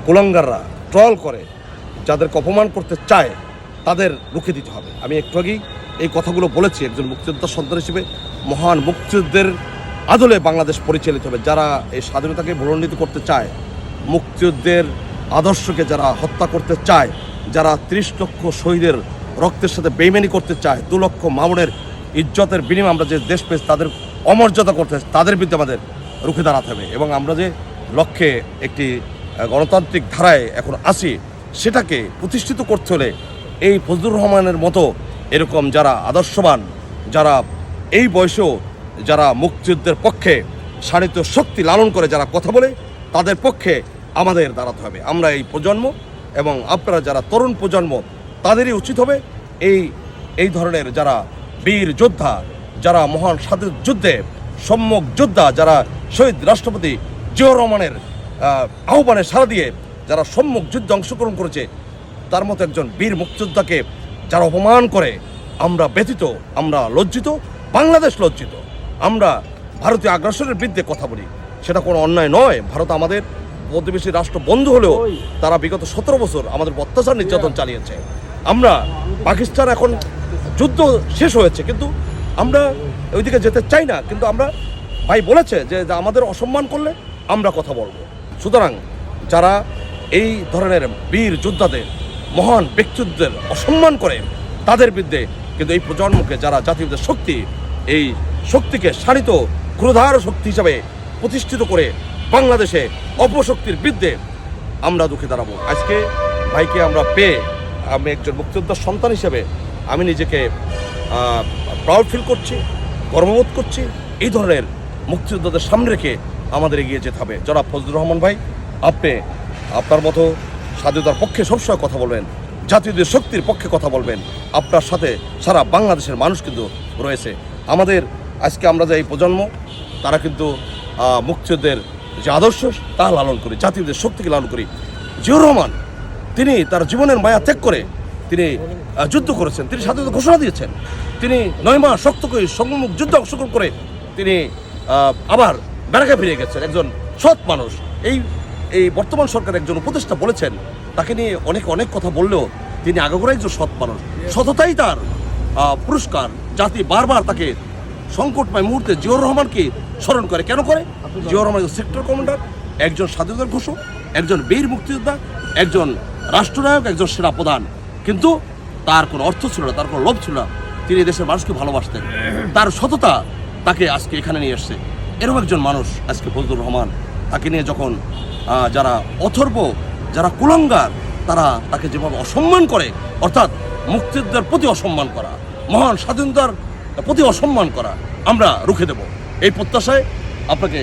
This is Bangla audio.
কুলাঙ্গাররা ট্রল করে, যাদেরকে অপমান করতে চায় তাদের রুখে দিতে হবে। আমি একটু আগেই এই কথাগুলো বলেছি। একজন মুক্তিযোদ্ধার সন্তান হিসেবে মহান মুক্তিযুদ্ধের আদলে বাংলাদেশ পরিচালিত হবে। যারা এই স্বাধীনতাকে ভুলণ্ডিত করতে চায়, মুক্তিযুদ্ধের আদর্শকে যারা হত্যা করতে চায়, যারা 30 লক্ষ শহীদের রক্তের সাথে বেইমানি করতে চায়, 2 লক্ষ মামুনের ইজ্জতের বিনিময়ে আমরা যে দেশ পেয়েছি তাদের অমর্যাদা করতে, তাদের বিরুদ্ধে আমাদের রুখে দাঁড়াতে হবে। এবং আমরা যে লক্ষ্যে একটি গণতান্ত্রিক ধারায় এখন আসি, সেটাকে প্রতিষ্ঠিত করতে হলে এই ফজলুর রহমানের মতো এরকম যারা আদর্শবান, যারা এই বয়সেও যারা মুক্তিযুদ্ধের পক্ষে শানিত শক্তি লালন করে যারা কথা বলে, তাদের পক্ষে আমাদের দাঁড়াতে হবে। আমরা এই প্রজন্ম এবং আপনারা যারা তরুণ প্রজন্ম, তাদেরই উচিত হবে এই ধরনের যারা বীর যোদ্ধা, যারা মহান স্বাধীনতা যুদ্ধে সম্মুখ যোদ্ধা, যারা শহীদ রাষ্ট্রপতি জিয়াউর রহমানের আহ্বানে সাড়া দিয়ে যারা সম্মুখ যুদ্ধে অংশগ্রহণ করেছে, তার মতো একজন বীর মুক্তিযোদ্ধাকে যারা অপমান করে, আমরা ব্যথিত, আমরা লজ্জিত, বাংলাদেশ লজ্জিত। আমরা ভারতীয় আগ্রাসনের বিরুদ্ধে কথা বলি, সেটা কোনো অন্যায় নয়। ভারত আমাদের প্রতিবেশী রাষ্ট্র বন্ধু হলেও তারা বিগত 17 বছর আমাদের অত্যাচার নির্যাতন চালিয়েছে। আমরা পাকিস্তান এখন যুদ্ধ শেষ হয়েছে, কিন্তু আমরা ওইদিকে যেতে চাই না। কিন্তু আমরা ভাই বলেছে যে আমাদের অসম্মান করলে আমরা কথা বলবো। সুতরাং যারা এই ধরনের বীর যোদ্ধাদের, মহান ব্যক্তিত্বদের অসম্মান করে, তাদের বিরুদ্ধে কিন্তু এই প্রজন্মকে যারা জাতীয়দের শক্তি, এই শক্তিকে শানিত ক্রোধার শক্তি হিসাবে প্রতিষ্ঠিত করে বাংলাদেশে অপশক্তির বিরুদ্ধে আমরা রুখে দাঁড়াবো। আজকে ভাইকে আমরা পেয়ে আমি একজন মুক্তিযোদ্ধার সন্তান হিসেবে আমি নিজেকে প্রাউড ফিল করছি, গর্ববোধ করছি। এই ধরনের মুক্তিযোদ্ধাদের সামনে রেখে আমাদের এগিয়ে যেতে হবে। জনাব ফজলুর রহমান ভাই, আপনি আপনার মতো স্বাধীনতার পক্ষে সবসময় কথা বলবেন, জাতীয়দের শক্তির পক্ষে কথা বলবেন। আপনার সাথে সারা বাংলাদেশের মানুষ কিন্তু রয়েছে। আমাদের আজকে আমরা যে এই প্রজন্ম, তারা কিন্তু মুক্তিযুদ্ধের যে আদর্শ তা লালন করি, জাতীয়দের শক্তিকে লালন করি। জিয়াউর রহমান তিনি তার জীবনের মায়া ত্যাগ করে তিনি যুদ্ধ করেছেন, তিনি স্বাধীনতা ঘোষণা দিয়েছেন। তিনি 9 মাস শক্ত করে সম্মুখ যুদ্ধে অংশগ্রহণ করে তিনি আবার ব্যারাকে ফিরে গেছেন। একজন সৎ মানুষ। এই বর্তমান সরকার একজন উপদেষ্টা বলেছেন, তাকে নিয়ে অনেক কথা বললেও তিনি আগাগোড়াই একজন সৎ মানুষ। সততাই তার পুরস্কার। জাতি বারবার তাকে সংকটময় মুহূর্তে জিয়াউর রহমানকে স্মরণ করে। কেন করে? জিয়াউর রহমান একজন সেক্টর কমান্ডার, একজন স্বাধীনতার ঘোষক, একজন বীর মুক্তিযোদ্ধা, একজন রাষ্ট্রনায়ক, একজন সেনাপ্রধান। কিন্তু তার কোনো অর্থ ছিল না, তার কোনো লোভ ছিল না। তিনি দেশের মানুষকে ভালোবাসতেন। তার সততা তাকে আজকে এখানে নিয়ে এসছে। এরকম একজন মানুষ আজকে ফজলুর রহমান। তাকে নিয়ে যখন যারা অথর্ব, যারা কুলাঙ্গার, তারা তাকে যেভাবে অসম্মান করে, অর্থাৎ মুক্তিযুদ্ধের প্রতি অসম্মান করা, মহান স্বাধীনতার প্রতি অসম্মান করা, আমরা রুখে দেব এই প্রত্যাশায় আপনাকে